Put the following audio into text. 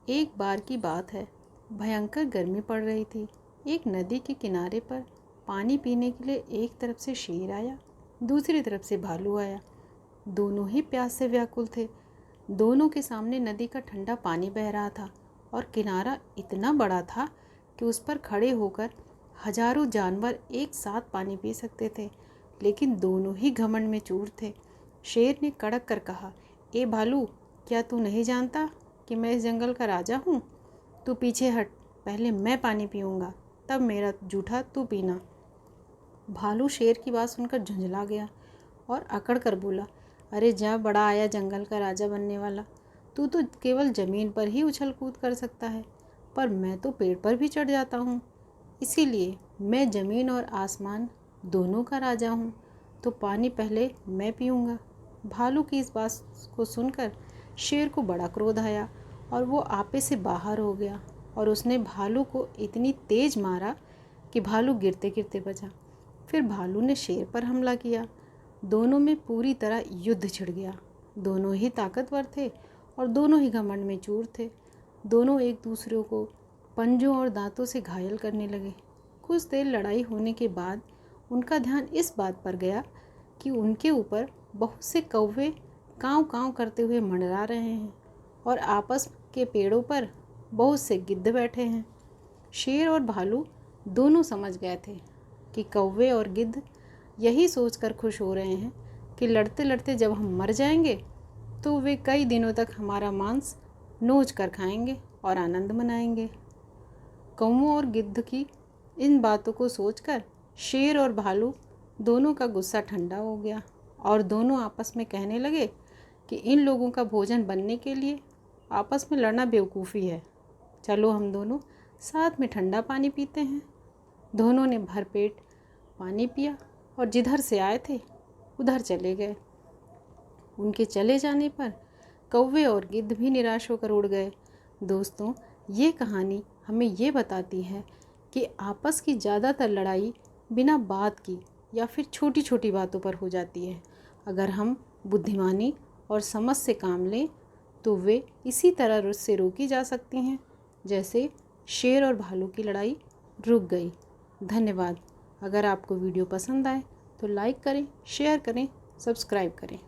एक बार की बात है, भयंकर गर्मी पड़ रही थी। एक नदी के किनारे पर पानी पीने के लिए एक तरफ से शेर आया, दूसरी तरफ से भालू आया। दोनों ही प्यास से व्याकुल थे। दोनों के सामने नदी का ठंडा पानी बह रहा था और किनारा इतना बड़ा था कि उस पर खड़े होकर हजारों जानवर एक साथ पानी पी सकते थे, लेकिन दोनों ही घमंड में चूर थे। शेर ने कड़क कर कहा, ए भालू, क्या तू नहीं जानता कि मैं इस जंगल का राजा हूँ? तू पीछे हट, पहले मैं पानी पीऊँगा, तब मेरा जूठा तू पीना। भालू शेर की बात सुनकर झुंझला गया और अकड़ कर बोला, अरे जा बड़ा आया जंगल का राजा बनने वाला। तू तो केवल ज़मीन पर ही उछल कूद कर सकता है, पर मैं तो पेड़ पर भी चढ़ जाता हूँ। इसीलिए मैं ज़मीन और आसमान दोनों का राजा हूँ, तो पानी पहले मैं पीऊँगा। भालू की इस बात को सुनकर शेर को बड़ा क्रोध आया और वो आपे से बाहर हो गया और उसने भालू को इतनी तेज मारा कि भालू गिरते गिरते बचा। फिर भालू ने शेर पर हमला किया। दोनों में पूरी तरह युद्ध छिड़ गया। दोनों ही ताकतवर थे और दोनों ही घमंड में चूर थे। दोनों एक दूसरे को पंजों और दांतों से घायल करने लगे। कुछ देर लड़ाई होने के बाद उनका ध्यान इस बात पर गया कि उनके ऊपर बहुत से कौवे काँव काँव करते हुए मंडरा रहे हैं और आपस के पेड़ों पर बहुत से गिद्ध बैठे हैं। शेर और भालू दोनों समझ गए थे कि कौवे और गिद्ध यही सोचकर खुश हो रहे हैं कि लड़ते लड़ते जब हम मर जाएंगे तो वे कई दिनों तक हमारा मांस नोच कर खाएंगे और आनंद मनाएंगे। कौवों और गिद्ध की इन बातों को सोचकर शेर और भालू दोनों का गुस्सा ठंडा हो गया और दोनों आपस में कहने लगे कि इन लोगों का भोजन बनने के लिए आपस में लड़ना बेवकूफ़ी है। चलो हम दोनों साथ में ठंडा पानी पीते हैं। दोनों ने भरपेट पानी पिया और जिधर से आए थे उधर चले गए। उनके चले जाने पर कौवे और गिद्ध भी निराश होकर उड़ गए। दोस्तों, ये कहानी हमें ये बताती है कि आपस की ज़्यादातर लड़ाई बिना बात की या फिर छोटी छोटी बातों पर हो जाती है। अगर हम बुद्धिमानी और समझ से काम लें तो वे इसी तरह से रोकी जा सकती हैं, जैसे शेर और भालू की लड़ाई रुक गई। धन्यवाद। अगर आपको वीडियो पसंद आए तो लाइक करें, शेयर करें, सब्सक्राइब करें।